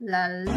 La la.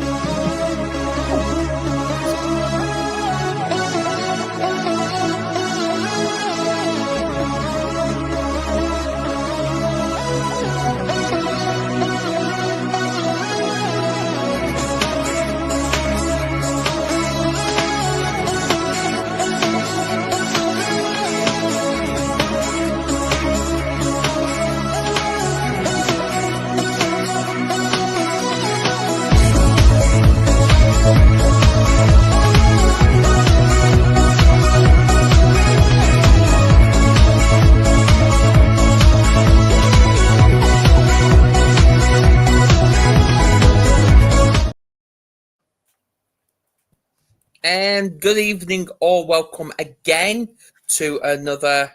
And good evening, or welcome again to another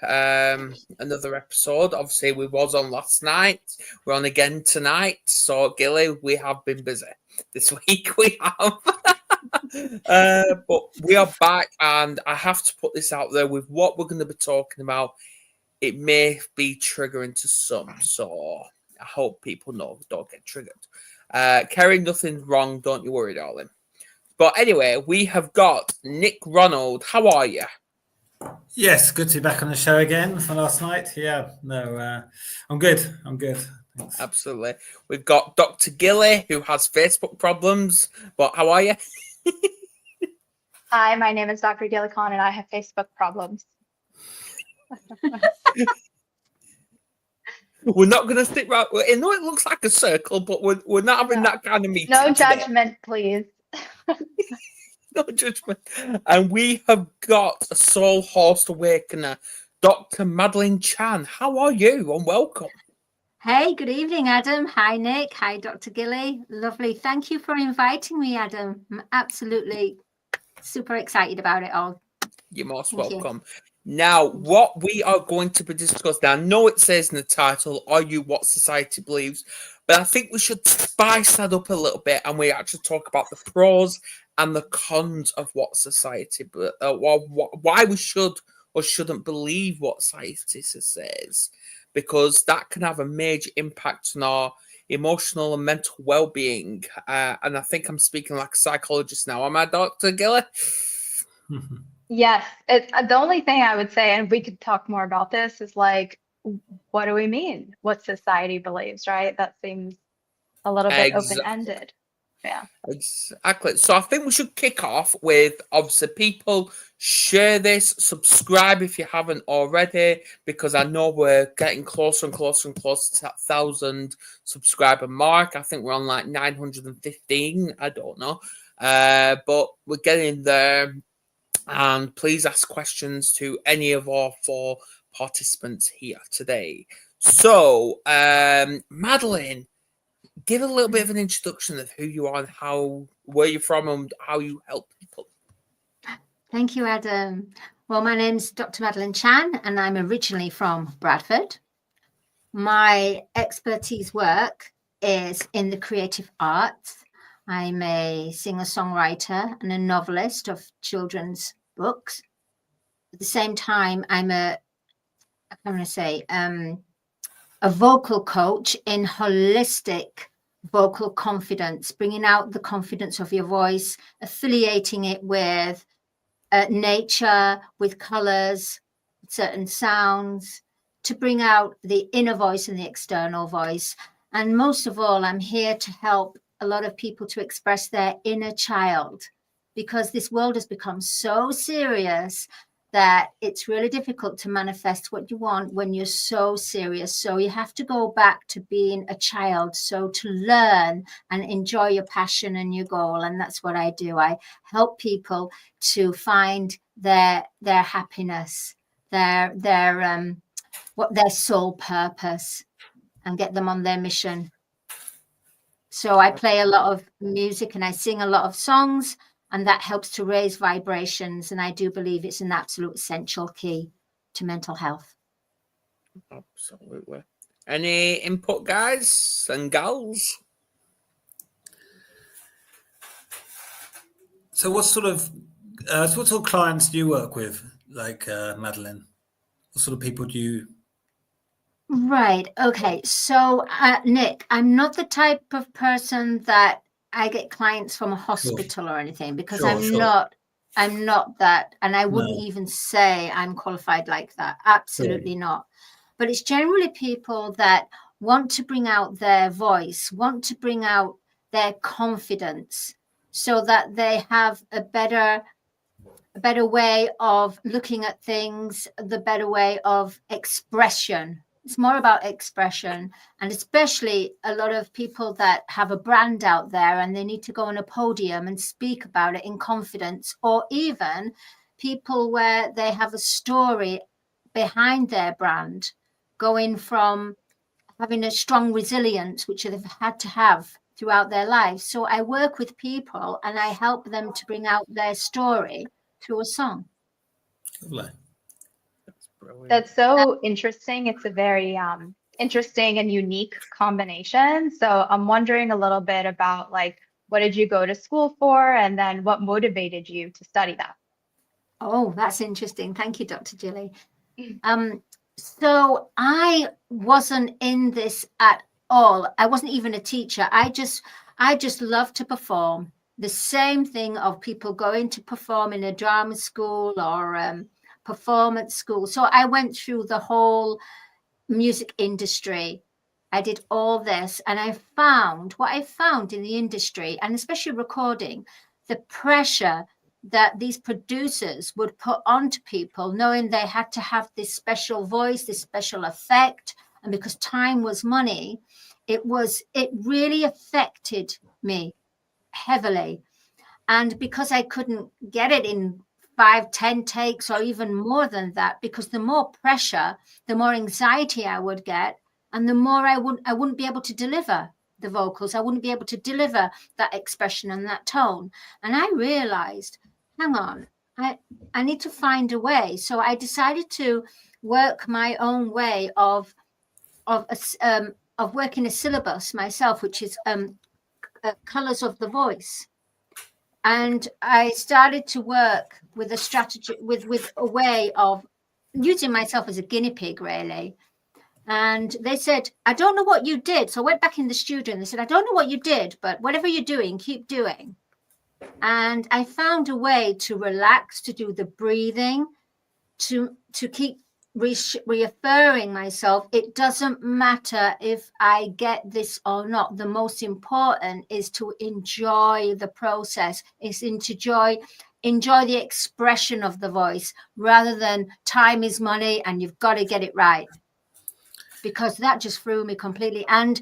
episode. Obviously, we was on last night. We're on again tonight. So, Gilly, we have been busy this week. We have, but we are back, and I have to put this out there with what we're going to be talking about. It may be triggering to some, so I hope people know don't get triggered. Kerry, nothing's wrong. Don't you worry, darling. But anyway, we have got Nick Ronald. How are you? Yes, good to be back on the show again for last night. Yeah, no, I'm good. I'm good. Thanks. Absolutely. We've got Dr. Gilly, who has Facebook problems. But how are you? Hi, my name is Dr. Gilly Kahn, and I have Facebook problems. We're not going to stick right. I know it looks like a circle, but we're not having that kind of meeting. No judgment, please. No judgment. And we have got a soul host awakener, Dr. Madelene Chan. How are you? And welcome. Hey, good evening, Adam. Hi, Nick. Hi, Dr. Gilly. Lovely. Thank you for inviting me, Adam. I'm absolutely super excited about it all. You're most welcome. Now, what we are going to be discussing, I know it says in the title, Are You What Society Believes? But I think we should spice that up a little bit, and we actually talk about the pros and the cons of what society, why we should or shouldn't believe what society says, because that can have a major impact on our emotional and mental well-being. And I think I'm speaking like a psychologist now. Am I, Dr. Gilly? Yes. The only thing I would say, and we could talk more about this, is like, what do we mean? What society believes, right? That seems a little bit open-ended. Yeah. Exactly. So I think we should kick off with, obviously, people share this, subscribe if you haven't already, because I know we're getting closer and closer and closer to that 1,000 subscriber mark. I think we're on like 915. I don't know. But we're getting there. And please ask questions to any of our 4 participants here today. So, Madelene, give a little bit of an introduction of who you are and where you're from and how you help people. Thank you, Adam. Well, my name's Dr. Madelene Chan, and I'm originally from Bradford. My expertise work is in the creative arts. I'm a singer-songwriter and a novelist of children's books. At the same time, I'm a vocal coach in holistic vocal confidence, bringing out the confidence of your voice, affiliating it with nature, with colors, certain sounds, to bring out the inner voice and the external voice. And most of all, I'm here to help a lot of people to express their inner child, because this world has become so serious that it's really difficult to manifest what you want when you're so serious. So you have to go back to being a child, so to learn and enjoy your passion and your goal. And that's what I do. I help people to find their happiness, their soul purpose, and get them on their mission. So I play a lot of music and I sing a lot of songs, and that helps to raise vibrations. And I do believe it's an absolute essential key to mental health. Absolutely. Any input, guys and gals? So what sort of clients do you work with, like Madelene? What sort of people do you... Right. Okay. So, Nick, I'm not the type of person that I get clients from a hospital or anything, because Sure, I'm sure. not that, and I wouldn't No. even say I'm qualified like that. Absolutely not. But it's generally people that want to bring out their voice, want to bring out their confidence, so that they have a better way of looking at things, the better way of expression. It's more about expression, and especially a lot of people that have a brand out there and they need to go on a podium and speak about it in confidence, or even people where they have a story behind their brand, going from having a strong resilience, which they've had to have throughout their lives. So I work with people and I help them to bring out their story through a song. Lovely. That's brilliant. That's so interesting. It's a very interesting and unique combination. So I'm wondering a little bit about, like, what did you go to school for, and then what motivated you to study that? Oh, that's interesting. Thank you, Dr. Gilly. So I wasn't in this at all. I wasn't even a teacher. I just love to perform. The same thing of people going to perform in a drama school or performance school. So I went through the whole music industry. I did all this, and what I found in the industry, and especially recording, the pressure that these producers would put onto people, knowing they had to have this special voice, this special effect, and because time was money, it really affected me heavily. And because I couldn't get it in 5-10 takes or even more than that, because the more pressure, the more anxiety I would get, and the more I wouldn't be able to deliver the vocals. I wouldn't be able to deliver that expression and that tone. And I realized, hang on, I need to find a way. So I decided to work my own way of working a syllabus myself, which is colors of the voice. And I started to work with a strategy, with a way of using myself as a guinea pig, really. And they said, I don't know what you did. So I went back in the studio and they said, I don't know what you did, but whatever you're doing, keep doing. And I found a way to relax, to do the breathing, to keep reassuring myself, it doesn't matter if I get this or not. The most important is to enjoy the process, is enjoy the expression of the voice, rather than time is money and you've got to get it right, because that just threw me completely. And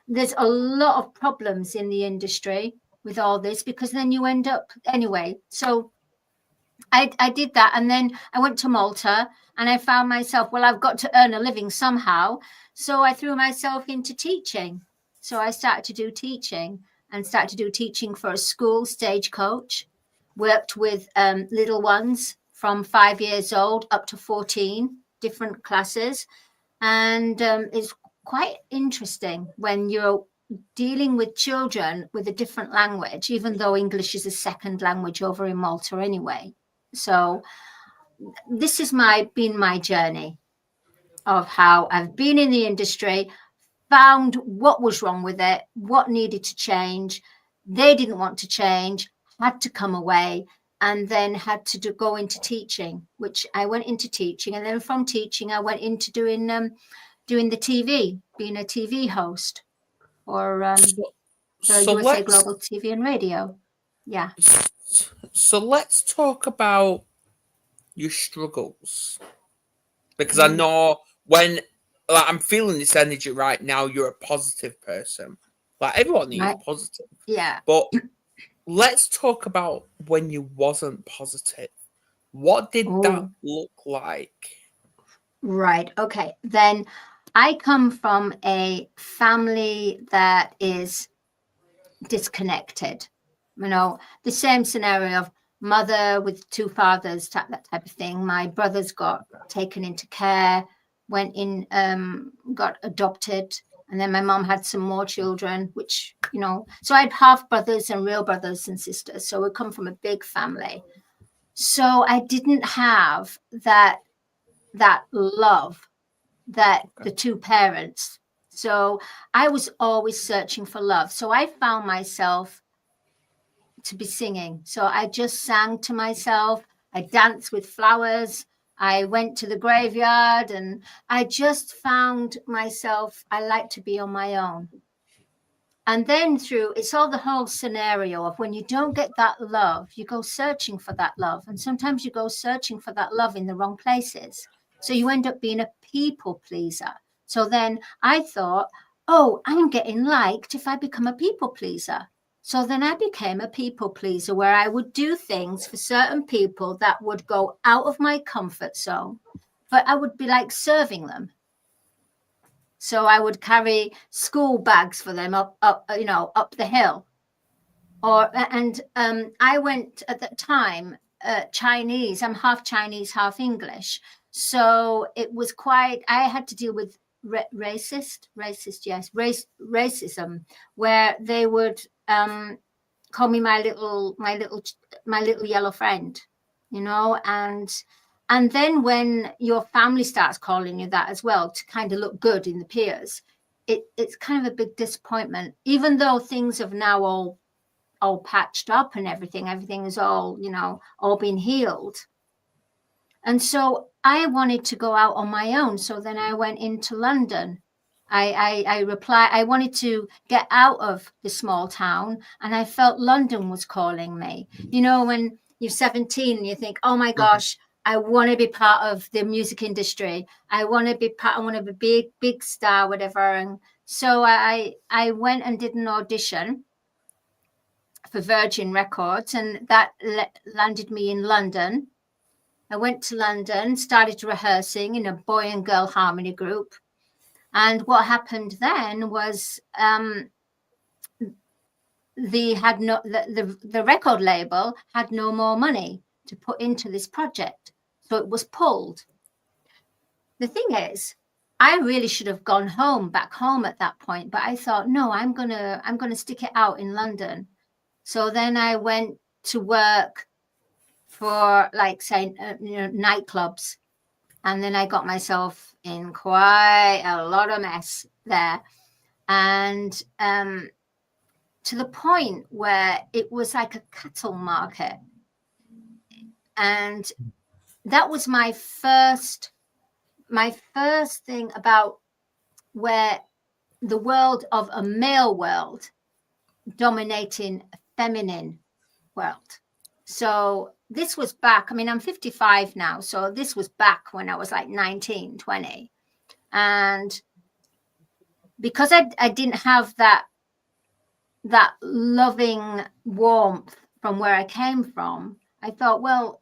there's a lot of problems in the industry with all this, because then you end up anyway. So I did that, and then I went to Malta, and I found myself, well, I've got to earn a living somehow. So I threw myself into teaching. So I started to do teaching, and started to do teaching for a school, Stagecoach. Worked with little ones from 5 years old up to 14, different classes. And it's quite interesting when you're dealing with children with a different language, even though English is a second language over in Malta anyway. So this has been my journey of how I've been in the industry, found what was wrong with it, what needed to change. They didn't want to change, had to come away, and then had to go into teaching, which I went into teaching. And then from teaching, I went into doing the TV, being a TV host for the USA Global TV and Radio. Yeah. So let's talk about your struggles, because I know when, like, I'm feeling this energy right now, you're a positive person. Like, everyone needs positive. Yeah. But let's talk about when you wasn't positive. What did that look like? Right. Okay. Then I come from a family that is disconnected. You know, the same scenario of mother with two fathers, that type of thing. My brothers got taken into care, went in, got adopted. And then my mom had some more children, which, you know, so I had half brothers and real brothers and sisters. So we come from a big family. So I didn't have that love that the two parents. So I was always searching for love. So I found myself to be singing. So I just sang to myself. I danced with flowers. I went to the graveyard, and I just found myself, I like to be on my own. And then it's all the whole scenario of when you don't get that love, you go searching for that love. And sometimes you go searching for that love in the wrong places. So you end up being a people pleaser. So then I thought, oh, I'm getting liked if I become a people pleaser. So then I became a people pleaser, where I would do things for certain people that would go out of my comfort zone, but I would be like serving them. So I would carry school bags for them up the hill. I went at that time, Chinese. I'm half Chinese, half English. So it was I had to deal with racism, where they would call me my little yellow friend, and then when your family starts calling you that as well, to kind of look good in the peers, it's kind of a big disappointment, even though things have now all patched up and everything is all been healed. And so I wanted to go out on my own. So then I went into London. I wanted to get out of the small town, and I felt London was calling me. When you're 17 and you think, oh my gosh, I want to be part of the music industry. I want to be big star, whatever. And so I went and did an audition for Virgin Records, and that landed me in London. I went to London, started rehearsing in a boy and girl harmony group. And what happened then was the record label had no more money to put into this project. So it was pulled. The thing is, I really should have gone back home at that point, but I thought, no, I'm gonna stick it out in London. So then I went to work for, like, say, nightclubs, and then I got myself in quite a lot of mess there, and to the point where it was like a cattle market. And that was my first thing about where the world of a male world dominating a feminine world. So this was back, I'm 55 now, so this was back when I was like 19, 20. And because I didn't have that loving warmth from where I came from, I thought, well,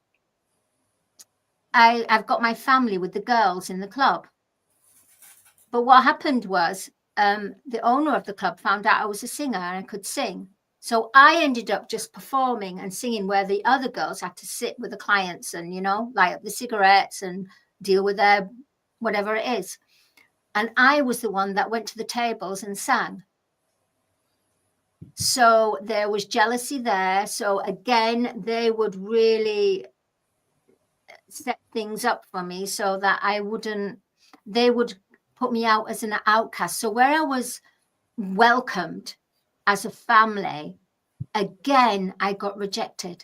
I've got my family with the girls in the club. But what happened was the owner of the club found out I was a singer and I could sing. So I ended up just performing and singing where the other girls had to sit with the clients and, light up the cigarettes and deal with their whatever it is. And I was the one that went to the tables and sang. So there was jealousy there. So again, they would really set things up for me so that they would put me out as an outcast. So where I was welcomed as a family, again, I got rejected.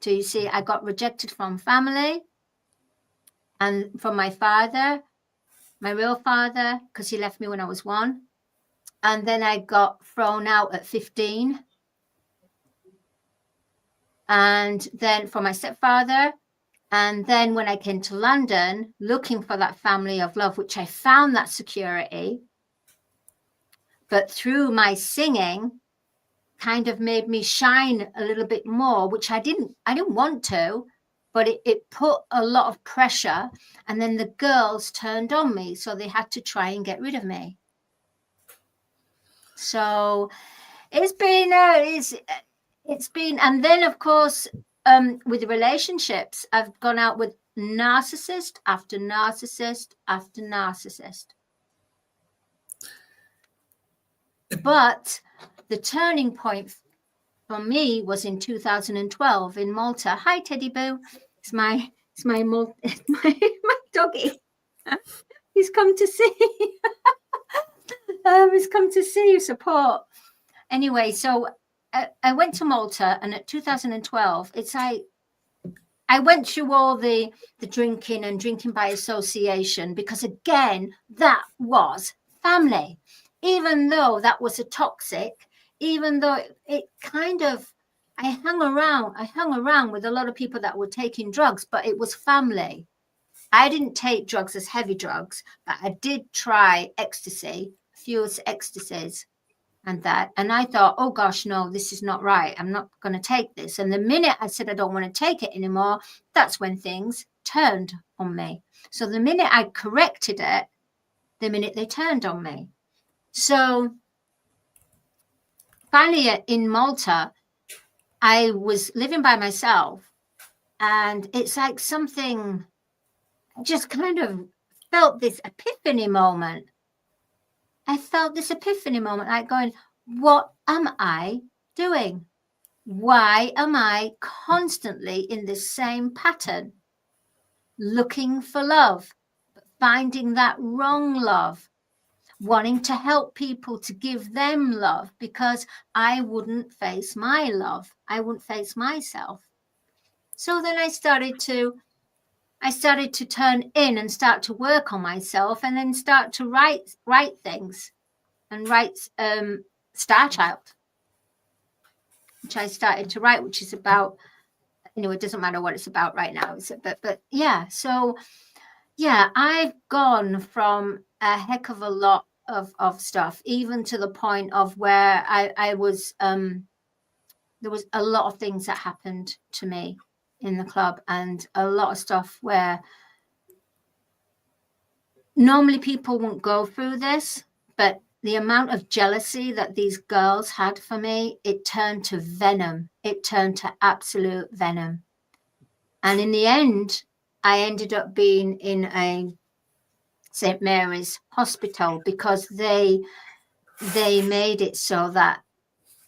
So you see, I got rejected from family and from my father, my real father, because he left me when I was 1. And then I got thrown out at 15. And then from my stepfather. And then when I came to London, looking for that family of love, which I found that security, but through my singing, kind of made me shine a little bit more, which I didn't want to, but it put a lot of pressure. And then the girls turned on me, so they had to try and get rid of me. So it's been, and then of course, with the relationships, I've gone out with narcissist after narcissist after narcissist. But the turning point for me was in 2012 in Malta. Hi, Teddy Boo. It's my doggy. He's come to see. He's come to see you, support. Anyway, so I went to Malta, and at 2012, it's like I went through all the drinking and drinking by association, because again, that was family. Even though that was a toxic, even though it kind of, I hung around with a lot of people that were taking drugs, but it was family. I didn't take drugs as heavy drugs, but I did try ecstasy, a few ecstasies and that. And I thought, oh gosh, no, this is not right. I'm not going to take this. And the minute I said I don't want to take it anymore, that's when things turned on me. So the minute I corrected it, the minute they turned on me. So finally in Malta, I was living by myself, and it's like something, I just kind of felt this epiphany moment. I felt this epiphany moment, like going, what am I doing? Why am I constantly in this same pattern, looking for love, finding that wrong love, wanting to help people, to give them love, because I wouldn't face my love. I wouldn't face myself. So then I started to turn in and start to work on myself, and then start to write things, and write Star Child, which I started to write, which is about, it doesn't matter what it's about right now, but yeah. So yeah, I've gone from a heck of a lot of stuff, even to the point of where I was there was a lot of things that happened to me in the club, and a lot of stuff where normally people won't go through this, but the amount of jealousy that these girls had for me, it turned to venom. It turned to absolute venom. And in the end, I ended up being in a St. Mary's hospital, because they made it so that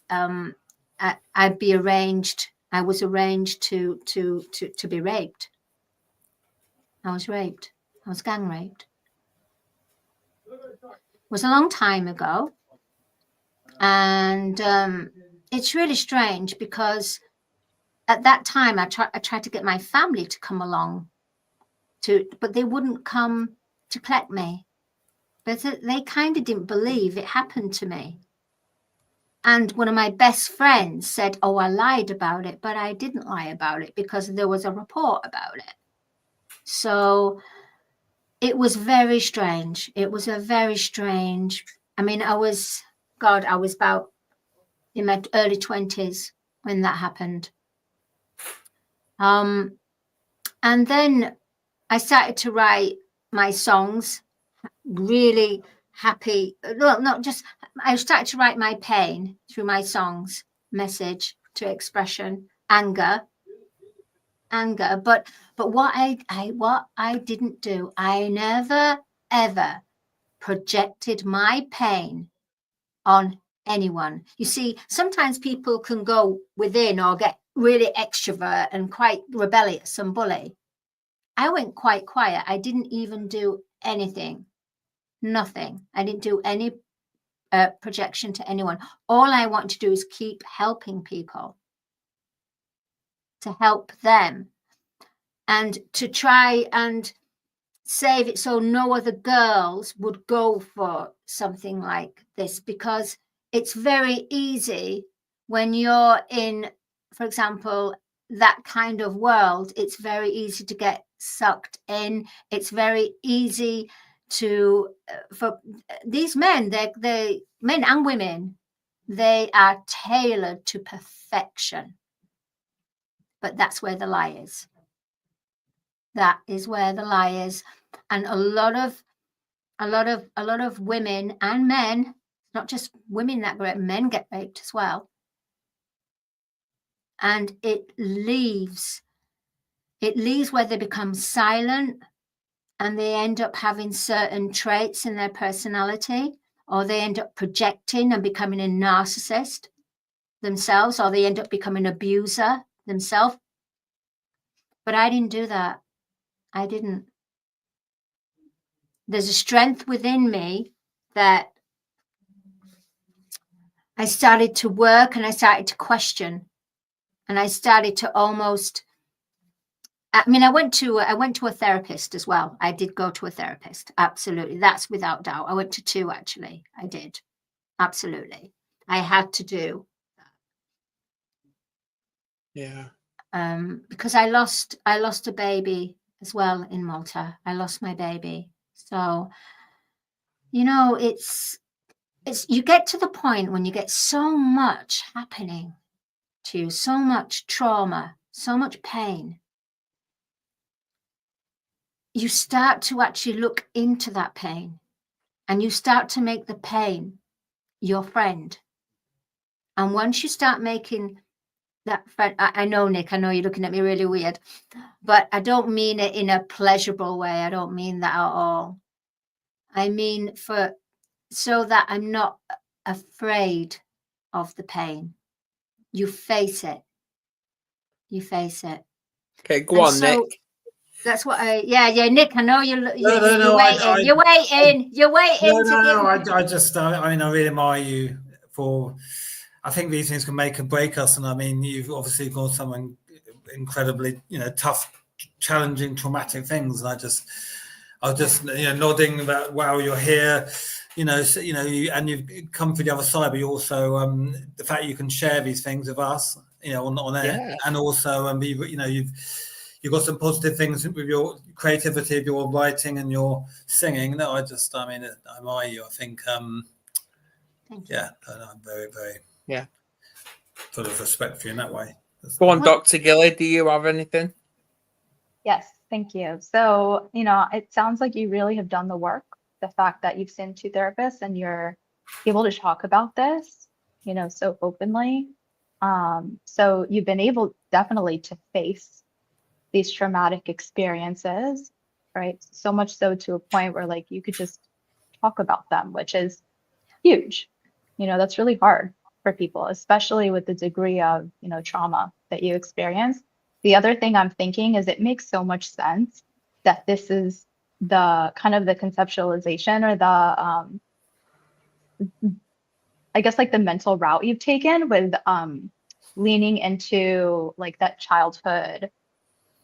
I'd be arranged. I was arranged to be raped. I was raped. I was gang raped. It was a long time ago, and it's really strange, because at that time I tried to get my family to come along but they wouldn't come to collect me. But they kind of didn't believe it happened to me. And one of my best friends said, oh, I lied about it, but I didn't lie about it, because there was a report about it. So it was very strange. It was a very strange, I was about in my early 20s when that happened. And then I started to write my songs, really happy. Well, not just, I started to write my pain through my songs, message to expression, anger. But what I didn't do, I never ever projected my pain on anyone. You see, sometimes people can go within or get really extrovert and quite rebellious and bully. I went quite quiet. I didn't even do anything. Nothing. I didn't do any projection to anyone. All I want to do is keep helping people, to help them, and to try and save it so no other girls would go for something like this, because it's very easy when you're in, for example, that kind of world. It's very easy to get sucked in. It's very easy to for these men, they men and women, they are tailored to perfection. But that's where the lie is. That is where the lie is. And a lot of women and men, not just women that get, men get raped as well. And it leaves where they become silent, and they end up having certain traits in their personality, or they end up projecting and becoming a narcissist themselves, or they end up becoming an abuser themselves. But I didn't do that. I didn't. There's a strength within me that I started to work and I started to question, and I started to almost, I mean, I went to a therapist as well. I did go to a therapist. Absolutely. That's without doubt. I went to 2, actually. I did. Absolutely. I had to do. Yeah. Because I lost a baby as well in Malta. I lost my baby. So, you know, it's you get to the point when you get so much happening to you, so much trauma, so much pain. You start to actually look into that pain, and you start to make the pain your friend. And once you start making that friend, I know, Nick, I know you're looking at me really weird, but I don't mean it in a pleasurable way. I don't mean that at all. I mean so that I'm not afraid of the pain. You face it. You face it. Okay, go And on, so Nick. that's what yeah, Nick, I know you're No, waiting. You're waiting. You're waiting to give. I just, I mean, I really admire you for. I think these things can make and break us, and I mean, you've obviously gone some incredibly, tough, challenging, traumatic things. And I was just, nodding that wow, you're here, and you've come for the other side, but you also the fact you can share these things with us, on air, Yeah. and also you've got some positive things with your creativity, your writing and your singing. No, I admire you. I think, Thank you. I'm very, very full of respect for you in that way. Go on, Dr. Gilly. Do you have anything? Yes, thank you. So, it sounds like you really have done the work. The fact that you've seen 2 therapists and you're able to talk about this, so openly. So you've been able definitely to face these traumatic experiences, right? So much so to a point where like you could just talk about them, which is huge. That's really hard for people, especially with the degree of, trauma that you experience. The other thing I'm thinking is it makes so much sense that this is the kind of the conceptualization or the I guess like the mental route you've taken with leaning into like that childhood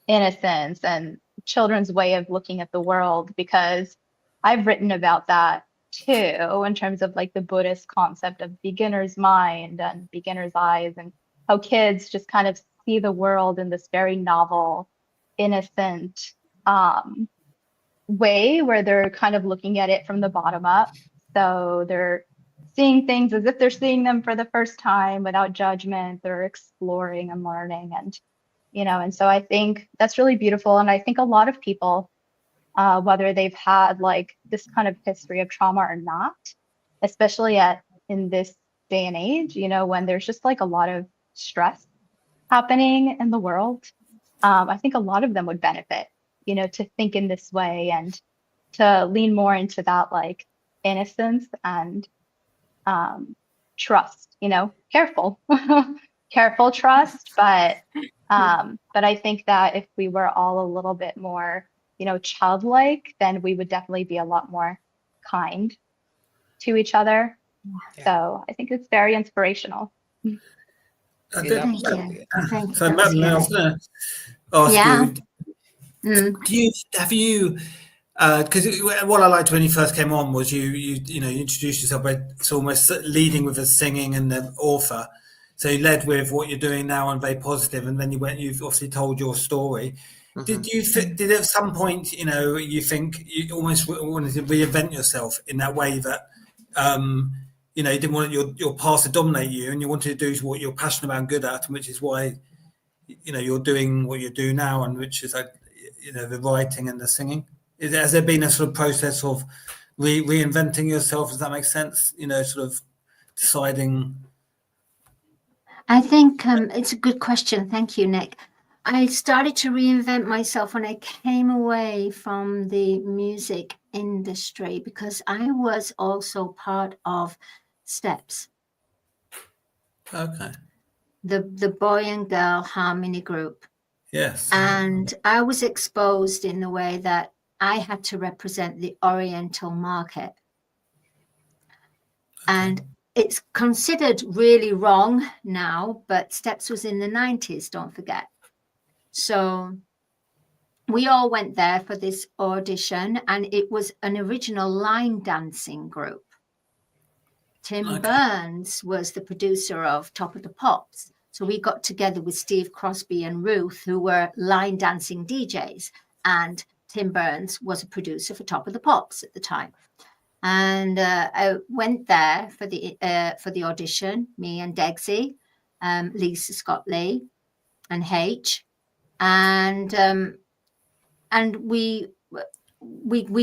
innocence and children's way of looking at the world, because I've written about that too in terms of like the Buddhist concept of beginner's mind and beginner's eyes, and how kids just kind of see the world in this very novel, innocent way where they're kind of looking at it from the bottom up. So they're seeing things as if they're seeing them for the first time without judgment. They're exploring and learning, and and so I think that's really beautiful. And I think a lot of people, whether they've had like this kind of history of trauma or not, especially in this day and age, when there's just like a lot of stress happening in the world, I think a lot of them would benefit, to think in this way and to lean more into that like innocence and trust, careful, careful trust. But I think that if we were all a little bit more, childlike, then we would definitely be a lot more kind to each other. Yeah. So I think it's very inspirational. Thank you. Thank So, you. Madelene, I was going to ask you, have you, because what I liked when you first came on was you introduced yourself by almost leading with the singing and the author. So you led with what you're doing now and very positive, and then you've obviously told your story. Mm-hmm. Did at some point, you think you almost wanted to reinvent yourself in that way that, you didn't want your past to dominate you, and you wanted to do what you're passionate about and good at, which is why, you're doing what you do now, and which is like, the writing and the singing. Has there been a sort of process of reinventing yourself? Does that make sense? Sort of deciding. I think it's a good question. Thank you, Nick. I started to reinvent myself when I came away from the music industry, because I was also part of Steps. Okay. The boy and girl harmony group. Yes. And I was exposed in the way that I had to represent the Oriental market. Okay. And it's considered really wrong now, but Steps was in the 90s, don't forget. So we all went there for this audition, and it was an original line dancing group. Tim Burns was the producer of Top of the Pops. So we got together with Steve Crosby and Ruth, who were line dancing DJs. And Tim Burns was a producer for Top of the Pops at the time. And I went there for the audition, me and Degsy, Lisa Scott Lee, and H, and we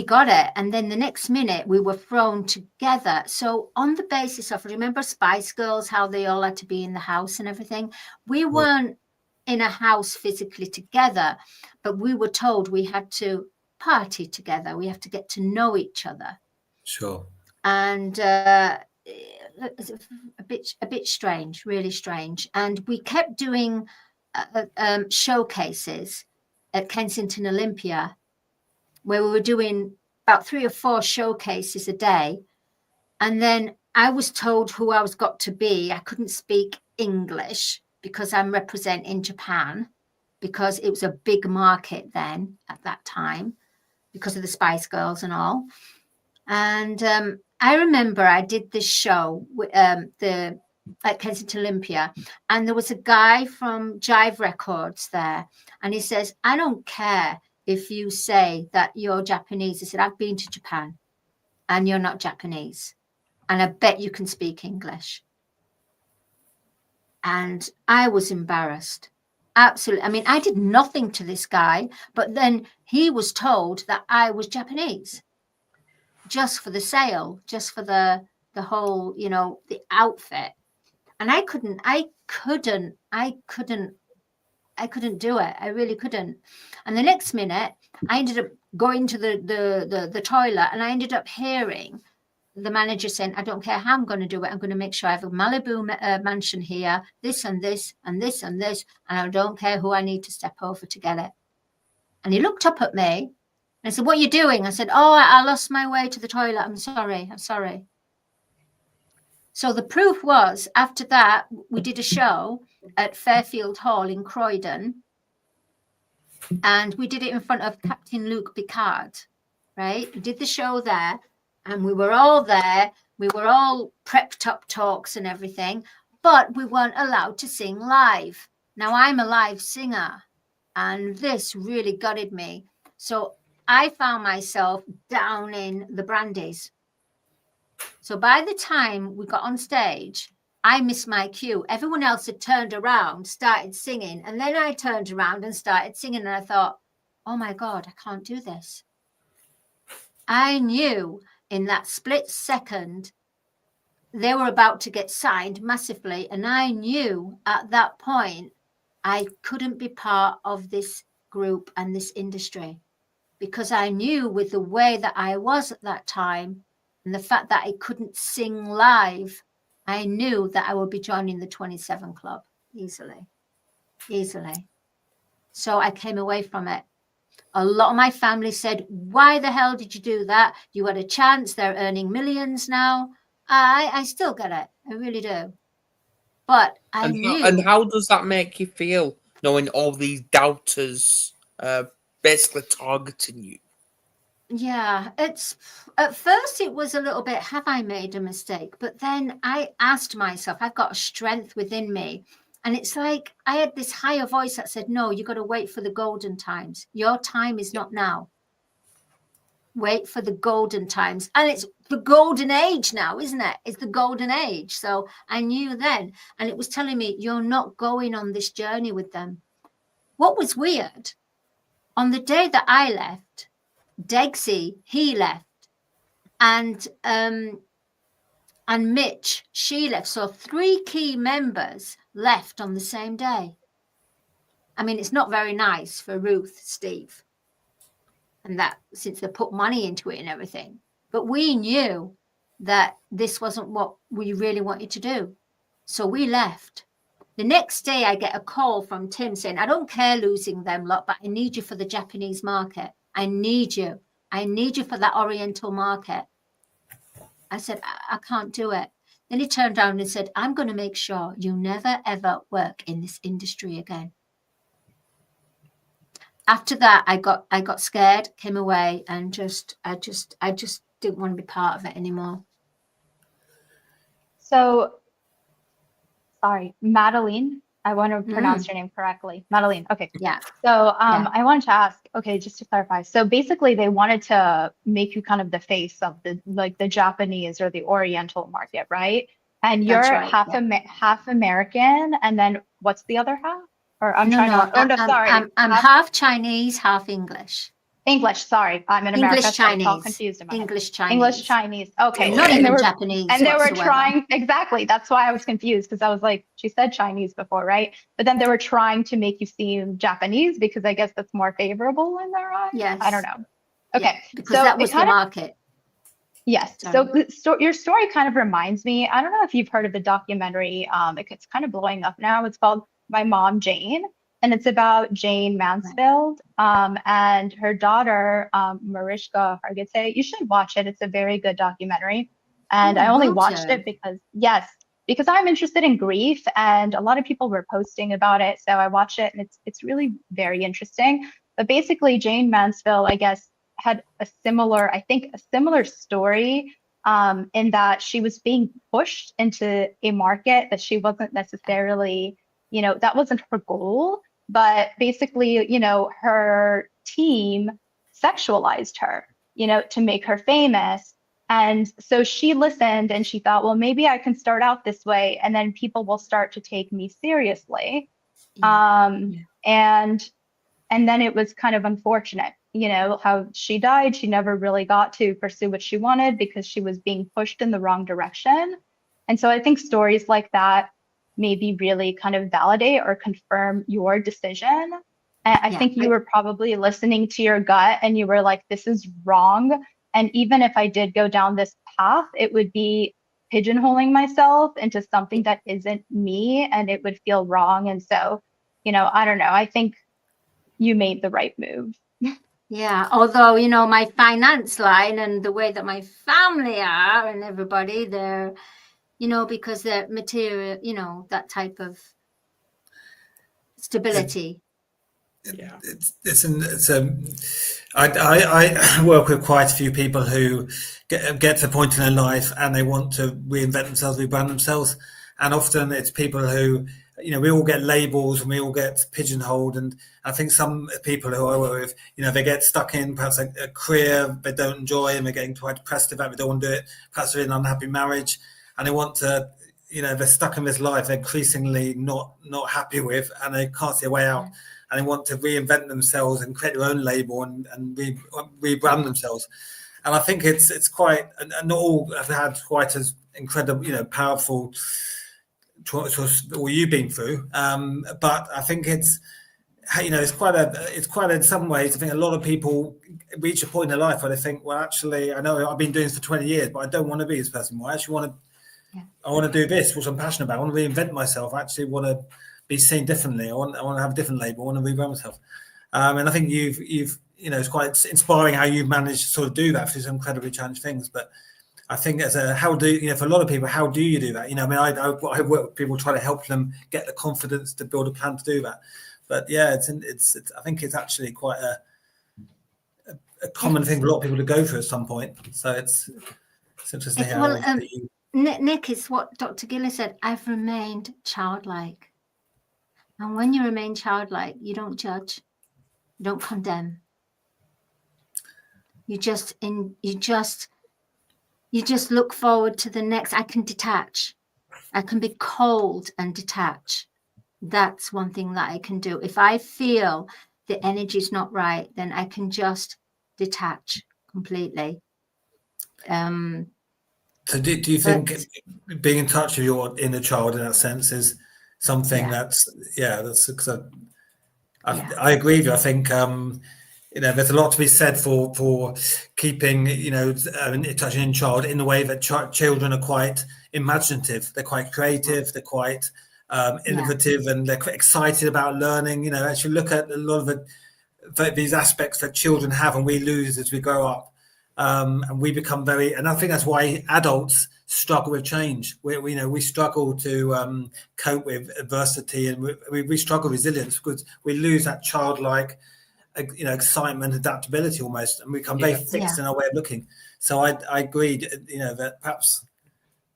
got it. And then the next minute we were thrown together. So on the basis of, remember Spice Girls, how they all had to be in the house and everything? We weren't in a house physically together, but we were told we had to party together. We have to get to know each other. Sure. And it's a bit strange, really strange. And we kept doing showcases at Kensington Olympia, where we were doing about 3 or 4 showcases a day. And then I was told who I was got to be. I couldn't speak English because I'm representing Japan, because it was a big market then at that time, because of the Spice Girls and all. And I remember I did this show at Kensington Olympia, and there was a guy from Jive Records there, and he says, I don't care if you say that you're Japanese. He said, I've been to Japan and you're not Japanese, and I bet you can speak English. And I was embarrassed. Absolutely. I mean, I did nothing to this guy, but then he was told that I was Japanese. Just for the sale, just for the whole, the outfit. And I couldn't do it. I really couldn't. And the next minute I ended up going to the toilet, and I ended up hearing the manager saying, I don't care how I'm going to do it. I'm going to make sure I have a Malibu mansion here, this and this and this and this. And I don't care who I need to step over to get it. And he looked up at me. I said, what are you doing? I said, oh, I lost my way to the toilet. I'm sorry. So the proof was, after that, we did a show at Fairfield Hall in Croydon. And we did it in front of Captain Luke Picard, right? We did the show there, and we were all there. We were all prepped up talks and everything, but we weren't allowed to sing live. Now, I'm a live singer, and this really gutted me. So I found myself down in the brandies. So by the time we got on stage, I missed my cue. Everyone else had turned around, started singing, and then I turned around and started singing, and I thought, oh my God, I can't do this. I knew in that split second they were about to get signed massively, and I knew at that point I couldn't be part of this group and this industry, because I knew with the way that I was at that time and the fact that I couldn't sing live, I knew that I would be joining the 27 Club easily. So I came away from it. A lot of my family said, why the hell did you do that? You had a chance. They're earning millions now. I still get it. I really do. But I knew. And how does that make you feel, knowing all these doubters basically targeting you? Yeah, it's at first it was a little bit, have I made a mistake? But then I asked myself, I've got a strength within me. And it's like I had this higher voice that said, no, you got to wait for the golden times. Your time is not now. Wait for the golden times. And it's the golden age now, isn't it? It's the golden age. So I knew then. And it was telling me, you're not going on this journey with them. What was weird, on the day that I left, Degsy, he left, and Mitch, she left. So 3 key members left on the same day. I mean, it's not very nice for Ruth, Steve, and that, since they put money into it and everything. But we knew that this wasn't what we really wanted to do. So we left. The next day I get a call from Tim saying, I don't care losing them lot, but I need you for the Japanese market. I need you. I need you for that Oriental market. I said, I can't do it. Then he turned around and said, I'm going to make sure you never, ever work in this industry again. After that, I got scared, came away, and I just didn't want to be part of it anymore. So, sorry, Madelene. I want to pronounce your name correctly. Madelene. Okay. Yeah. So I wanted to ask, okay, just to clarify. So basically they wanted to make you kind of the face of the Japanese or the Oriental market, right? And you're That's right, half American, and then what's the other half? Or I'm sorry. I'm half Chinese, half English. English, sorry. I'm in America, English so I'm all Chinese. confused in my head. English Chinese. English Chinese. Okay. Not And even Japanese. And they were whatsoever. trying, exactly. That's why I was confused, because I was like, she said Chinese before, right? But then they were trying to make you seem Japanese because I guess that's more favorable in their eyes. Yes. I don't know. Okay. Yeah, because so that was the market. Yes. Sorry. So your story kind of reminds me, I don't know if you've heard of the documentary, it's kind of blowing up now. It's called My Mom, Jane. And it's about Jane Mansfield and her daughter, Mariska Hargitay. You should watch it. It's a very good documentary. And I only watched it because I'm interested in grief, and a lot of people were posting about it. So I watched it, and it's really very interesting. But basically, Jane Mansfield, I guess, had a similar story in that she was being pushed into a market that she wasn't necessarily, that wasn't her goal. But basically, her team sexualized her, to make her famous. And so she listened and she thought, well, maybe I can start out this way, and then people will start to take me seriously. And then it was kind of unfortunate, how she died. She never really got to pursue what she wanted because she was being pushed in the wrong direction. And so I think stories like that maybe really kind of validate or confirm your decision. And I think you were probably listening to your gut and you were like, this is wrong. And even if I did go down this path, it would be pigeonholing myself into something that isn't me, and it would feel wrong. And so, I don't know. I think you made the right move. Yeah, although, my finance line and the way that my family are and everybody, they're, because they're material, that type of stability. I work with quite a few people who get to a point in their life and they want to reinvent themselves, rebrand themselves, and often it's people who, we all get labels and we all get pigeonholed. And I think some people who I work with, they get stuck in perhaps a career they don't enjoy, and they're getting quite depressed about it. They don't want to do it. Perhaps they're in an unhappy marriage and they want to, they're stuck in this life they're increasingly not happy with, and they can't see a way out. And they want to reinvent themselves and create their own label and rebrand themselves. And I think it's quite, and not all have had quite as incredible, powerful choice what you've been through. But I think it's quite in some ways. I think a lot of people reach a point in their life where they think, well, actually, I know I've been doing this for 20 years, but I don't want to be this person anymore. I actually want to do this, which I'm passionate about. I want to reinvent myself. I actually want to be seen differently. I want to have a different label. I want to rebrand myself. And I think you've it's quite inspiring how you've managed to sort of do that through some incredibly challenging things. But I think for a lot of people, how do you do that? I work with people, try to help them get the confidence to build a plan to do that. But yeah, I think it's actually quite a common thing for a lot of people to go through at some point. So it's interesting how. Nick, is what Dr. Gilly said. I've remained childlike. And when you remain childlike, you don't judge, you don't condemn. You just look forward to the next. I can detach. I can be cold and detach. That's one thing that I can do. If I feel the energy is not right, then I can just detach completely. So do you think being in touch with your inner child in that sense is something that's because I agree with you. I think there's a lot to be said for keeping touching in child in the way that children are quite imaginative. They're quite creative. They're quite innovative, and they're quite excited about learning. As you look at a lot of these aspects that children have and we lose as we grow up. and we become very. And I think that's why adults struggle with change. We struggle to cope with adversity, and we struggle with resilience because we lose that childlike, excitement, adaptability almost, and we become very fixed in our way of looking. So I agreed, that perhaps,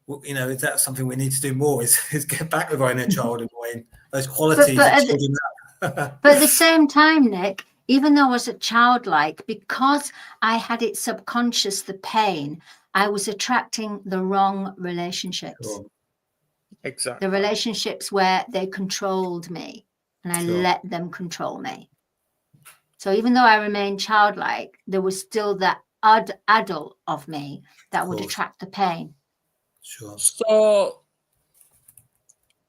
is that something we need to do more? Is get back with our inner child in a way, those qualities that children have. But at the same time, Nick, even though I was a childlike, because I had it subconscious, the pain, I was attracting the wrong relationships. Sure. Exactly. The relationships where they controlled me, and I let them control me. So even though I remained childlike, there was still that adult of me that would attract the pain. Sure. So,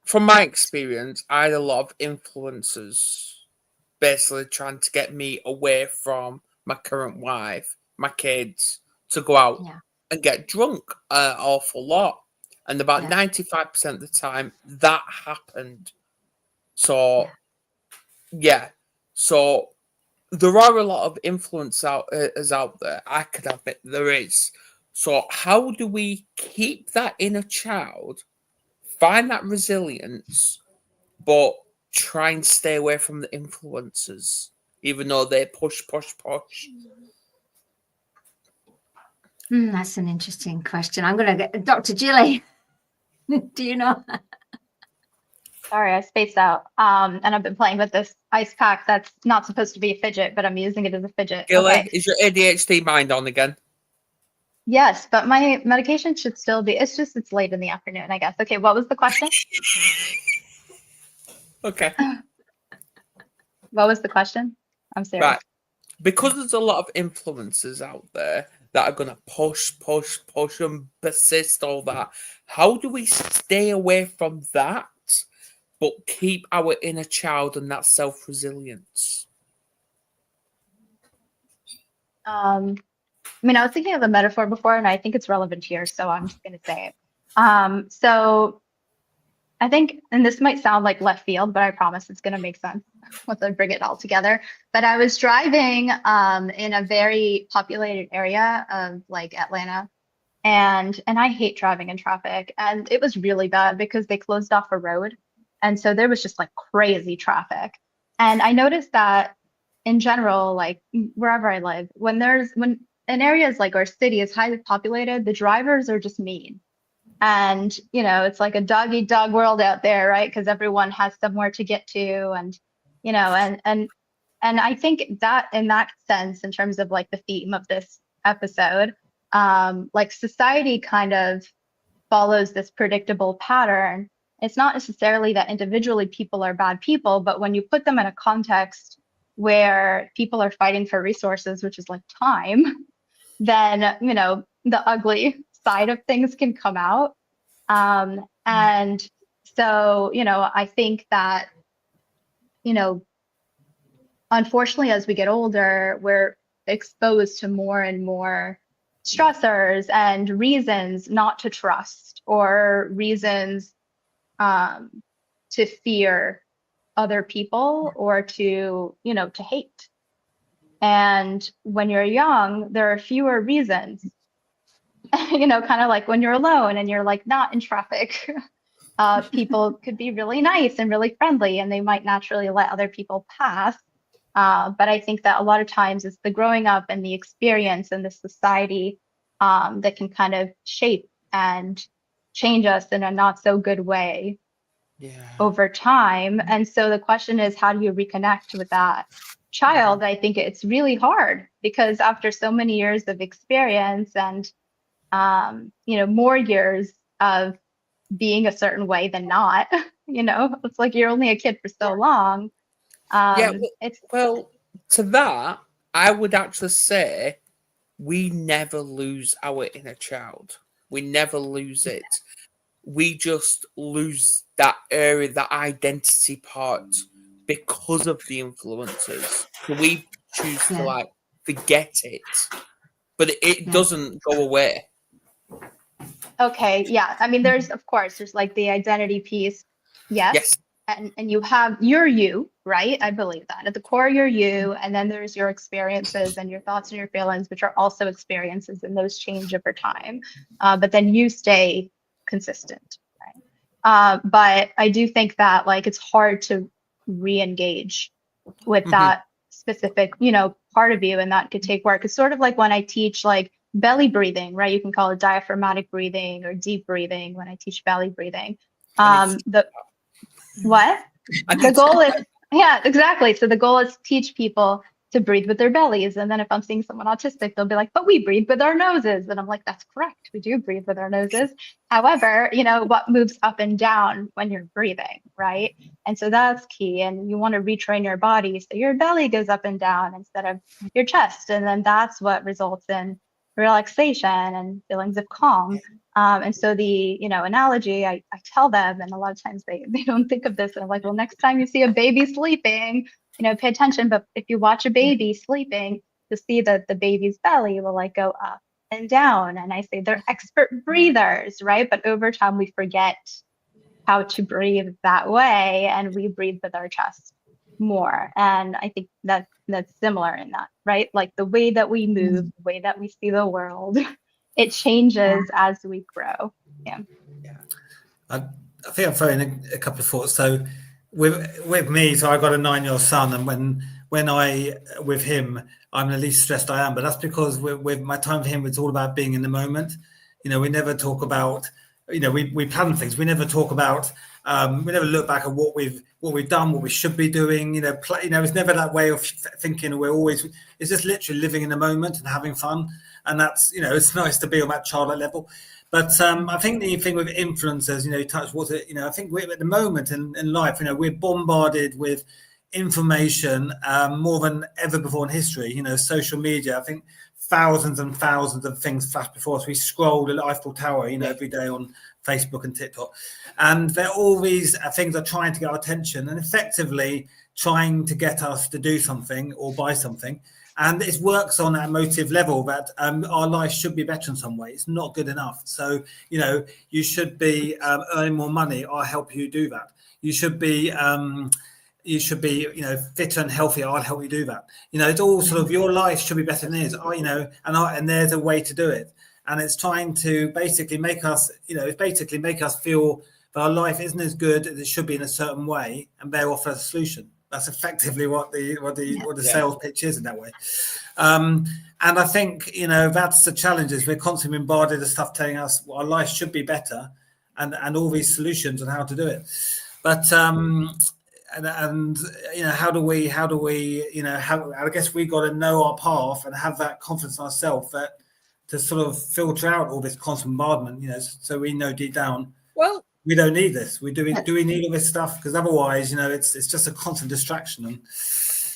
from my experience, I had a lot of influencers basically trying to get me away from my current wife, my kids, to go out and get drunk an awful lot. And about 95% of the time, that happened. So, So, there are a lot of influence out there. I could admit there is. So, how do we keep that inner child, find that resilience, but try and stay away from the influencers, even though they push? That's an interesting question. I'm going to get Dr. Gilly. Do you know? Sorry, I spaced out. And I've been playing with this ice pack that's not supposed to be a fidget, but I'm using it as a fidget. Gilly, is your ADHD mind on again? Yes, but my medication should still be. It's late in the afternoon, I guess. Okay, what was the question? Okay. What was the question? I'm serious. Right. Because there's a lot of influencers out there that are going to push and persist, all that. How do we stay away from that, but keep our inner child and that self-resilience? I was thinking of a metaphor before, and I think it's relevant here, so I'm just going to say it. So I think, and this might sound like left field, but I promise it's going to make sense once I bring it all together. But I was driving in a very populated area of like Atlanta, and I hate driving in traffic, and it was really bad because they closed off a road, and so there was just like crazy traffic. And I noticed that in general, like wherever I live, when in areas like our city is highly populated, the drivers are just mean. And, it's like a dog eat dog world out there, right? Because everyone has somewhere to get to. And, and I think that in that sense, in terms of like the theme of this episode, like society kind of follows this predictable pattern. It's not necessarily that individually people are bad people, but when you put them in a context where people are fighting for resources, which is like time, then, the ugly side of things can come out. And so, I think that, unfortunately, as we get older, we're exposed to more and more stressors and reasons not to trust, or reasons to fear other people, or to hate. And when you're young, there are fewer reasons, kind of like when you're alone and you're like not in traffic, people could be really nice and really friendly, and they might naturally let other people pass. But I think that a lot of times it's the growing up and the experience and the society that can kind of shape and change us in a not so good way over time. And so the question is, how do you reconnect with that child? I think it's really hard, because after so many years of experience and more years of being a certain way than not, it's like you're only a kid for so long. Well, to that, I would actually say we never lose our inner child. We never lose it. We just lose that area, that identity part, because of the influences. So we choose to forget it, but it doesn't go away. Okay, yeah. I mean, there's like the identity piece. Yes. and you have you, right? I believe that. At the core, you're you, and then there's your experiences and your thoughts and your feelings, which are also experiences, and those change over time. But then you stay consistent, right? But I do think that like it's hard to re-engage with that specific, part of you, and that could take work. It's sort of like when I teach like belly breathing, right? You can call it diaphragmatic breathing or deep breathing when I teach belly breathing. What? The goal is, yeah, exactly. So the goal is to teach people to breathe with their bellies. And then if I'm seeing someone autistic, they'll be like, but we breathe with our noses. And I'm like, that's correct. We do breathe with our noses. However, what moves up and down when you're breathing, right? And so that's key. And you want to retrain your body so your belly goes up and down instead of your chest. And then that's what results in relaxation and feelings of calm. And so the, analogy I tell them, and a lot of times they don't think of this. And I'm like, well, next time you see a baby sleeping, pay attention. But if you watch a baby sleeping, you'll see that the baby's belly will like go up and down. And I say they're expert breathers, right? But over time, we forget how to breathe that way. And we breathe with our chest more. And I think that's similar in that, right? Like the way that we move, the way that we see the world, it changes as we grow. Yeah. I think I'm throwing a couple of thoughts. So with me, so I got a 9-year-old son, and when I with him, I'm the least stressed I am. But that's because with my time for him, it's all about being in the moment. We never talk about, we plan things. We never talk about, we never look back at what we've done, what we should be doing. It's never that way of thinking. It's just literally living in the moment and having fun. And that's, it's nice to be on that childlike level. But I think the thing with influencers, touch water, I think we're at the moment in life, we're bombarded with information more than ever before in history. Social media, I think thousands and thousands of things flash before us. We scroll the Eiffel Tower, every day on Facebook and TikTok. And there are all these things that are trying to get our attention and effectively trying to get us to do something or buy something. And it works on that emotive level that our life should be better in some way. It's not good enough. So, you should be earning more money. I'll help you do that. You should be, fitter and healthier. I'll help you do that. It's all sort of your life should be better than it is. And there's a way to do it. And it's trying to basically make us, feel that our life isn't as good as it should be in a certain way, and they offer a solution. That's effectively what the sales pitch is in that way. And I think, that's the challenge, is we're constantly bombarded with stuff telling us our life should be better and all these solutions on how to do it. But, how do we, I guess we got to know our path and have that confidence in ourselves that to sort of filter out all this constant bombardment, so we know deep down, well, we don't need this. Do we need all this stuff? Because otherwise, it's just a constant distraction.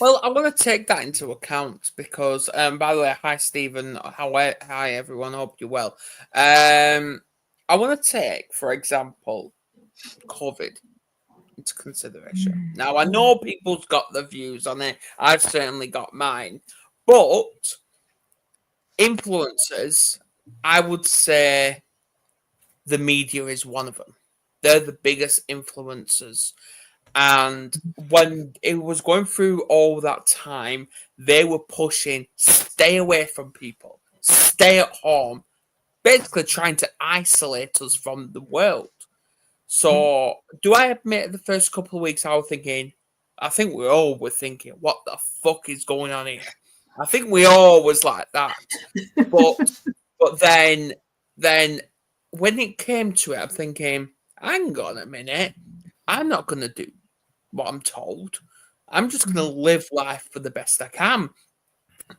Well, I want to take that into account because, by the way, hi Stephen, hi everyone. Hope you're well. I want to take, for example, COVID into consideration. Now, I know people's got their views on it. I've certainly got mine, but influencers, I would say, the media is one of them. They're the biggest influencers. And when it was going through all that time, they were pushing, stay away from people, stay at home, basically trying to isolate us from the world. So do I admit the first couple of weeks I was thinking, I think we all were thinking, what the fuck is going on here? I think we all was like that. But then when it came to it, I'm thinking, hang on a minute. I'm not going to do what I'm told. I'm just going to live life for the best I can.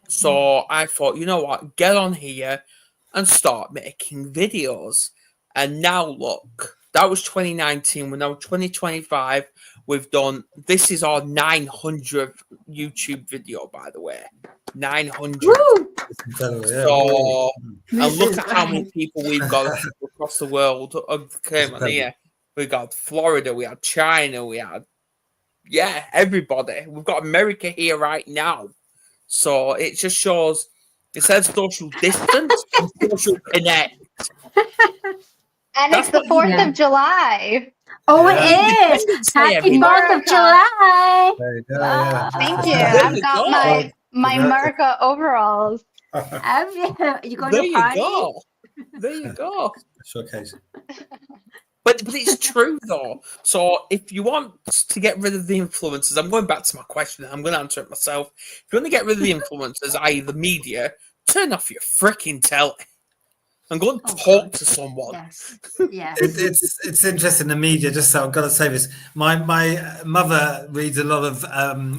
So I thought, you know what? Get on here and start making videos. And now look, that was 2019. We're now 2025. We've done, this is our 900th YouTube video, by the way. 900. So, and look at how many people we've got across the world. Came on here. We got Florida, we had China, we had, everybody. We've got America here right now. So it just shows, it says social distance and social connect. And it's the 4th of July. Oh, Yeah. it is. Independence Day, Happy everyone. 4th of July. There you go. Wow. Thank you. There I've you got go. my America overalls. Have you going There to a you party? go. There you go. Showcase. But it's true though. So if you want to get rid of the influencers, I'm going back to my question. I'm going to answer it myself. If you want to get rid of the influencers, i.e., the media, turn off your freaking telly and go and Oh, talk God. to someone. Yes. Yes. It's interesting. The media. Just so I've got to say this. My mother reads a lot of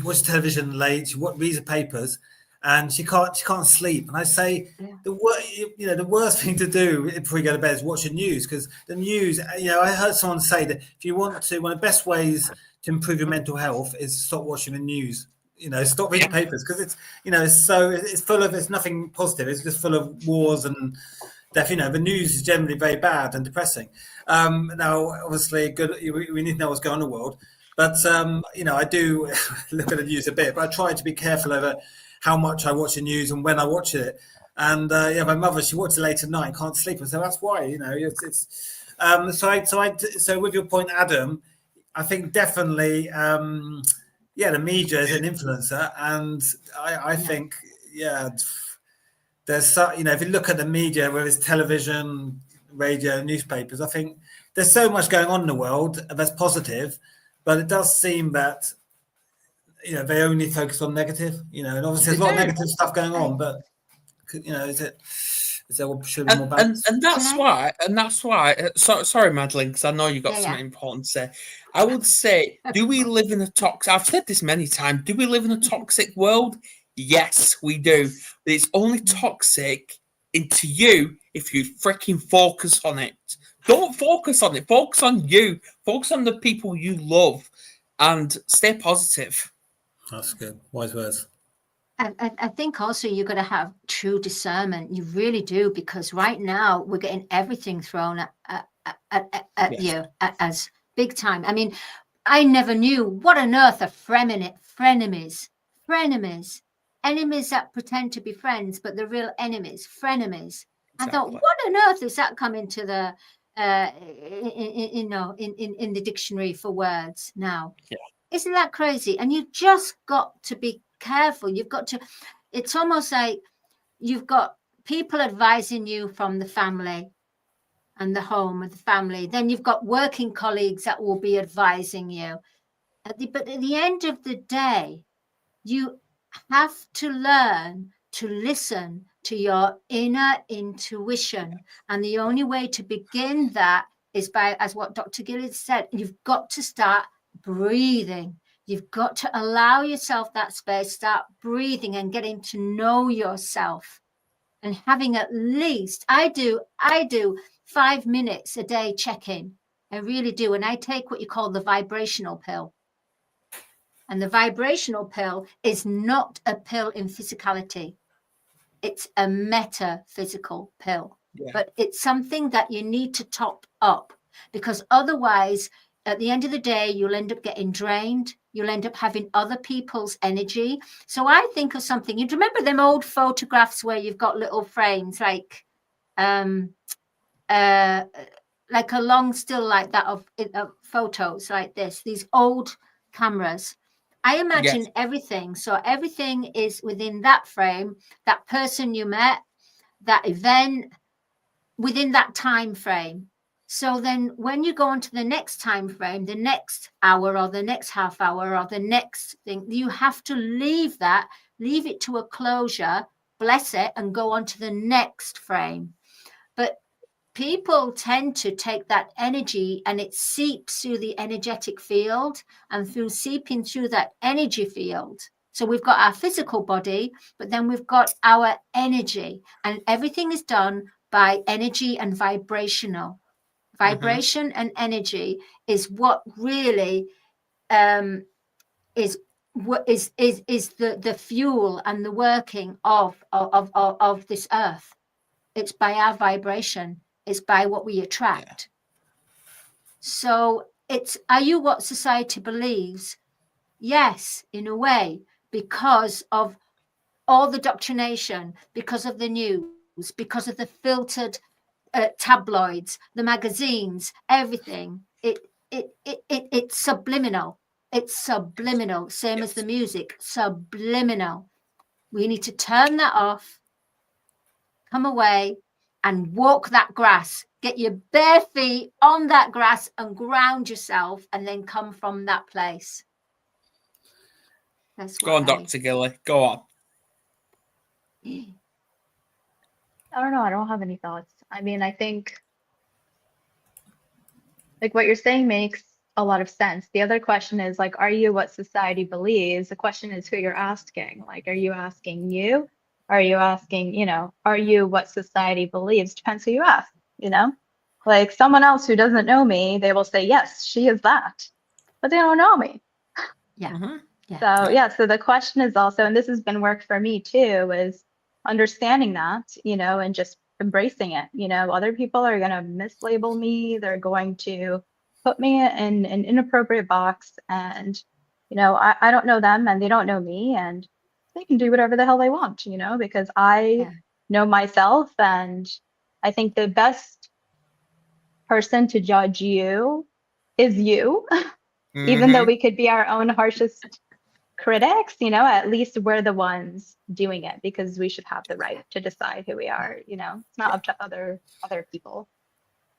watches television late. She reads the papers, and she can't sleep. And I say the worst thing to do before you go to bed is watch the news, because the news. I heard someone say that if you want to, one of the best ways to improve your mental health is stop watching the news. Stop reading papers, because it's it's full of, it's nothing positive. It's just full of wars and death. The news is generally very bad and depressing. Now, obviously, good. We need to know what's going on in the world, but I do look at the news a bit, but I try to be careful over how much I watch the news and when I watch it. And my mother, she watches it late at night, can't sleep, and so that's why. So with your point, Adam, I think definitely, the media is an influencer, and I think, there's if you look at the media, whether it's television, radio, newspapers, I think there's so much going on in the world that's positive, but it does seem that they only focus on negative. And obviously there's a lot of negative stuff going on, but should be more balance? And that's why. Sorry, Madeline, because I know you've got something important to say. I would say, do we live in a toxic? I've said this many times. Do we live in a toxic world? Yes, we do. But it's only toxic into you if you freaking focus on it. Don't focus on it. Focus on you. Focus on the people you love, and stay positive. That's good. Wise words. I think also you've got to have true discernment. You really do, because right now we're getting everything thrown at you as big time. I mean, I never knew what on earth are frenemies, enemies that pretend to be friends, but the real enemies, frenemies. Exactly. I thought, what on earth is that coming to the in the dictionary for words now? Yeah. Isn't that crazy? And you've just got to be careful. You've got to, it's almost like you've got people advising you from the family and the home of the family. Then you've got working colleagues that will be advising you. But at the end of the day, you have to learn to listen to your inner intuition. And the only way to begin that is by, as what Dr. Gilly said, you've got to start breathing. You've got to allow yourself that space, start breathing and getting to know yourself, and having at least, I do 5 minutes a day check-in. I really do. And I take what you call the vibrational pill. And the vibrational pill is not a pill in physicality. It's a metaphysical pill. Yeah. But it's something that you need to top up, because otherwise, at the end of the day, you'll end up getting drained. You'll end up having other people's energy. So I think of something. You remember them old photographs where you've got little frames, like a long still like that of photos like this, these old cameras. I imagine everything. So everything is within that frame, that person you met, that event, within that time frame. So then when you go on to the next time frame, the next hour or the next half hour or the next thing, you have to leave it to a closure, bless it, and go on to the next frame. But people tend to take that energy and it seeps through the energetic field, and through seeping through that energy field. So we've got our physical body, but then we've got our energy, and everything is done by energy and vibrational. Vibration and energy is what really is the fuel and the working of this earth. It's by our vibration. It's by what we attract. So are you what society believes? Yes, in a way, because of all the doctrination, because of the news, because of the filtered tabloids, the magazines, everything. it's subliminal. It's subliminal, same as the music, subliminal. We need to turn that off, come away and walk that grass. Get your bare feet on that grass and ground yourself, and then come from that place. That's Go on, Dr. Gilly. Go on. I don't know. I don't have any thoughts. I mean, I think like what you're saying makes a lot of sense. The other question is like, are you what society believes? The question is who you're asking. Like, are you asking you? Are you asking, you know, are you what society believes? Depends who you ask, you know? Like someone else who doesn't know me, they will say, yes, she is that, but they don't know me. Yeah. Mm-hmm. Yeah. So yeah, so the question is also, and this has been work for me too, is understanding that, you know, and just embracing it. You know, other people are going to mislabel me. They're going to put me in an inappropriate box, and, you know, I don't know them and they don't know me, and they can do whatever the hell they want, you know, because I know myself, and I think the best person to judge you is you. Even though we could be our own harshest critics, you know, at least we're the ones doing it, because we should have the right to decide who we are, you know. It's not up to other people.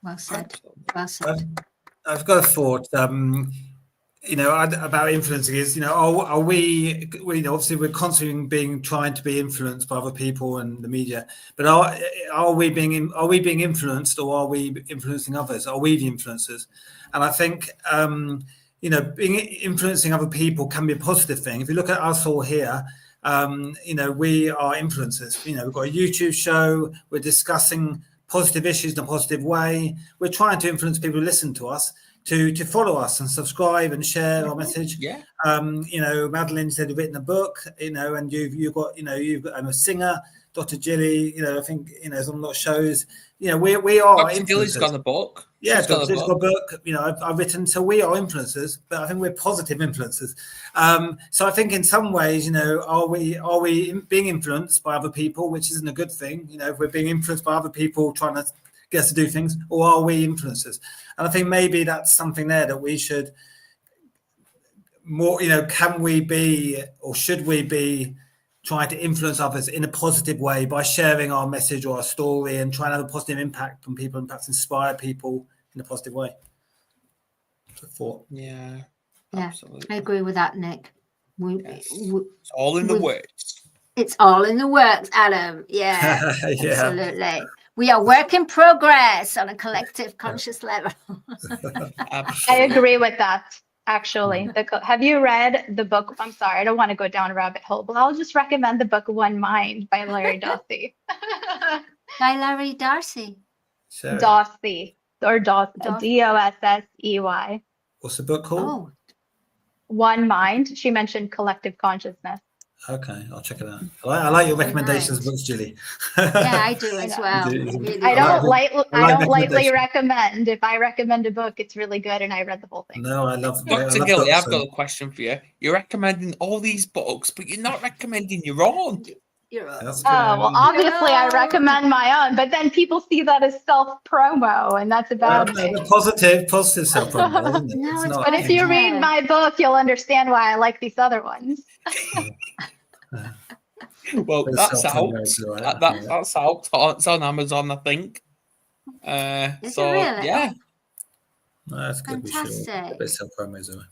Well said. Well said. I've got a thought, you know, about influencing is, you know, are we, you know, obviously we're constantly trying to be influenced by other people and the media, but are we being influenced, or are we influencing others? Are we the influencers? And I think, you know, influencing other people can be a positive thing. If you look at us all here, you know, we are influencers. You know, we've got a YouTube show. We're discussing positive issues in a positive way. We're trying to influence people who listen to us to follow us and subscribe and share our message. Yeah. You know, Madelene said you've written a book, you know, and you've got, you know, I'm a singer, Dr. Gilly, you know, I think, you know, on a lot of shows, you know, we are Dr. influencers. Gilly's got a book. Yeah, Dr. Gilly's got a book, you know, I've written, so we are influencers, but I think we're positive influencers. So I think in some ways, you know, are we being influenced by other people, which isn't a good thing, you know, if we're being influenced by other people trying to get us to do things, or are we influencers? And I think maybe that's something there that we should more, you know, can we be, or should we be trying to influence others in a positive way by sharing our message or our story and trying to have a positive impact on people and perhaps inspire people in a positive way? That's a thought. Yeah, absolutely. I agree with that, Nick. It's all in the works. It's all in the works, Adam. Yeah, absolutely. We are work in progress on a collective conscious level. I agree with that, actually. Have you read the book? I'm sorry, I don't want to go down a rabbit hole, but I'll just recommend the book One Mind by Larry Dossey. By Larry Darcy. Dossey, or Dossey. What's the book called? Oh. One Mind. She mentioned collective consciousness. Okay, I'll check it out. I like your recommendations, books, Gilly. Yeah, I do as well. I don't lightly recommend. If I recommend a book, it's really good, and I read the whole thing. No, I love Dr. Gilly, I've got a question for you. You're recommending all these books, but you're not recommending your own. Well, obviously I recommend my own, but then people see that as self-promo, and that's a bad thing. Positive self-promo, isn't it? No, but if you read my book, you'll understand why I like these other ones. Well, that's out. That's out. It's on Amazon, I think. Is it really? Yeah. Oh, that's good. Fantastic. We should self-promo as well.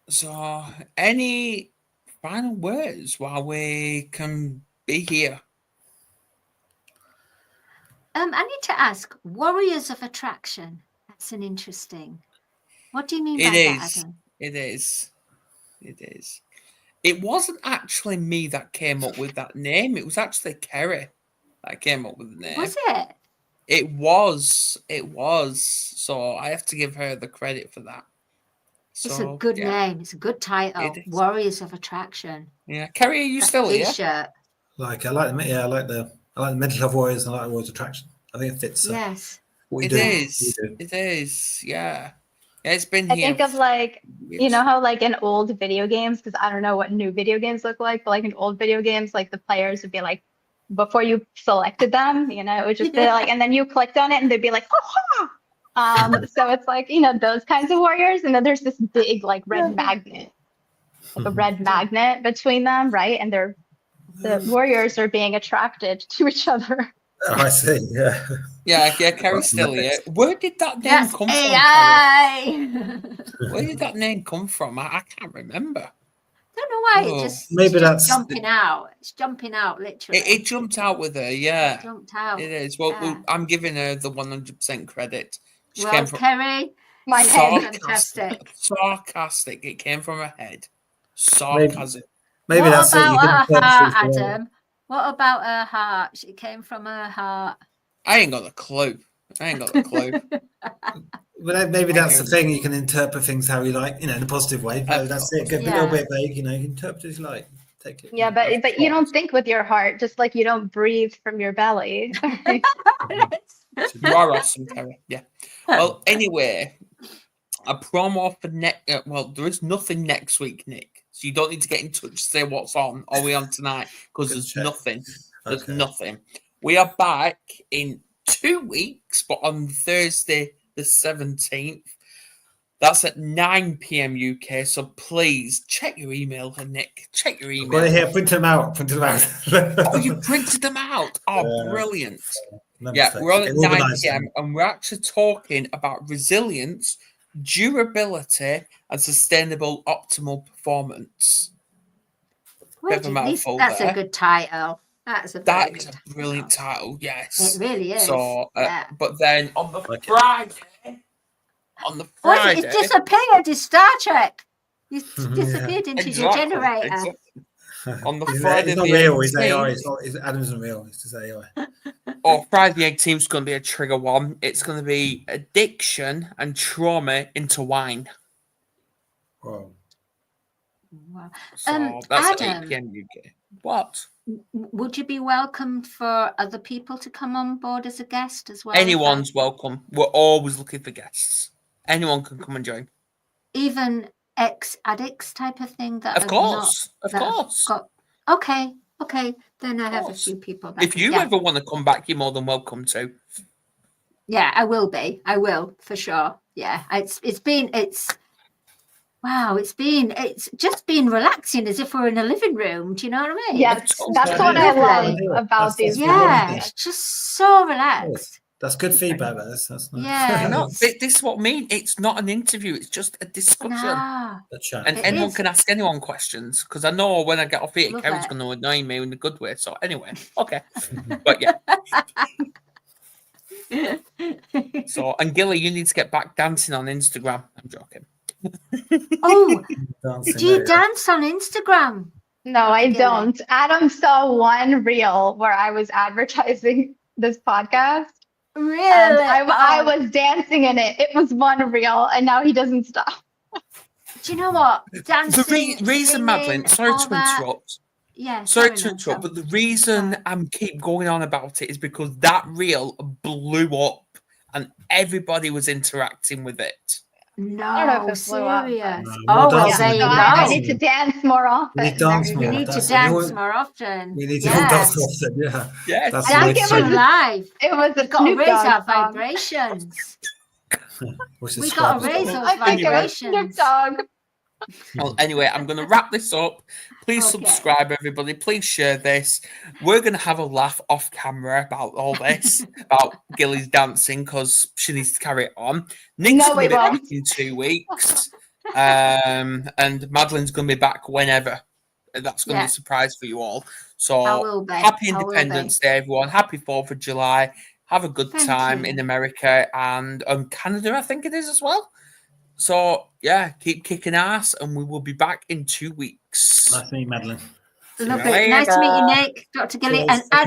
So, any final words while we can be here? I need to ask, warriors of attraction. That's an interesting. What do you mean by that, Adam? It is. It wasn't actually me that came up with that name. It was actually Kerry that came up with the name. Was it? It was. So I have to give her the credit for that. So, it's a good name. It's a good title. Warriors of Attraction. Yeah, Kerry, are you still here? T-shirt. I like the mental health warriors, and I like warriors of attraction. I think it fits. Yes. It is. Yeah. It's been here. I think of like, you know how like in old video games, because I don't know what new video games look like, but like in old video games, like the players would be like, before you selected them, you know, it would just be like, and then you clicked on it and they'd be like, oh, So it's like, those kinds of warriors. And then there's this big, like, red magnet, like a red magnet between them, right? And the warriors are being attracted to each other. Oh, I see. Yeah. Yeah, Kerry's still here. Where did that name That's come from, Kerry? AI. Where did that name come from? I can't remember. Don't know why Oh. it just Maybe it's that's- jumping out. It's jumping out literally. It jumped out with her, yeah. It jumped out. It is. Well, Yeah. I'm giving her the 100% credit. She Well, came from Kerry, My you head. did fantastic. sarcastic. It came from her head. Sarcasm. Maybe What that's it. You about can her heart, interpret it. Adam? What about her heart? It came from her heart. I ain't got a clue. But maybe that's the thing. You can interpret things how you like, in a positive way. That's it. Go a little bit vague, you can interpret it as you like. Take it. Yeah, but you don't think with your heart, just like you don't breathe from your belly. You are awesome, Kerry. Yeah. Well, anyway, a promo for well, there is nothing next week, Nick. So you don't need to get in touch to say what's on. Are we on tonight? Because there's nothing. There's nothing. We are back in 2 weeks, but on Thursday the 17th. That's at 9 p.m. UK. So please check your email, Nick. Check your email. Got it here. Print them out. Oh, you printed them out. Oh, brilliant. Yeah, we're on at 9 p.m. and we're actually talking about resilience, durability, and sustainable optimal performance. That's a good title. That is a brilliant title. Yes, it really is. So, yeah. But then on the Friday, it disappeared. It's Star Trek. You disappeared into your generator. Exactly. On the Friday, it's not real. It's AI. Adam's not real. It's just AI. Friday the 18th is going to be a trigger one. It's going to be addiction and trauma into wine. Wow. So that's Adam, at 8 p.m. UK. What? Would you be welcomed for other people to come on board as a guest as well? Anyone's welcome. We're always looking for guests. Anyone can come and join. Even ex-addicts type of thing? Of course. Okay. Then I have a few people. If you ever want to come back, you're more than welcome to. Yeah, I will be. I will for sure. Yeah, it's just been relaxing as if we're in a living room. Do you know what I mean? Yeah, that's what I love about these. Yeah, it's just so relaxed. That's good feedback. That's nice. Yeah. This is what I mean. It's not an interview. It's just a discussion. Nah, and anyone can ask anyone questions because I know when I get off here, Kerry's going to annoy me in a good way. So anyway, okay. But yeah. So, and Gilly, you need to get back dancing on Instagram. I'm joking. Oh, do you dance on Instagram? No, I don't. Adam saw one reel where I was advertising this podcast. Really? And I was dancing in it. It was one reel, and now he doesn't stop. Do you know what? Dancing. The reason, Madelene, sorry to interrupt. Yeah, sorry to interrupt, but the reason I'm keep going on about it is because that reel blew up and everybody was interacting with it. No, I don't know if it blew up. serious. No, well, there you go. I need to dance more often. You need to dance more. You need to dance more often. We need to dance more often. Yeah. Yes. That's Dancing live. It was We got to raise our vibrations. We got to raise those vibrations. Snoop Dogg. Well, anyway, I'm going to wrap this up. Please subscribe, everybody. Please share this. We're going to have a laugh off camera about all this, about Gilly's dancing, because she needs to carry it on. Nick's going to be back in 2 weeks. And Madeline's going to be back whenever. That's going to be a surprise for you all. So happy Independence Day, everyone. Happy 4th of July. Have a good time in America and Canada, I think it is as well. So, yeah, keep kicking ass, and we will be back in 2 weeks. Nice to meet you, Madelene. Lovely. Nice to meet you, Nick, Dr. Gilly, and Adam.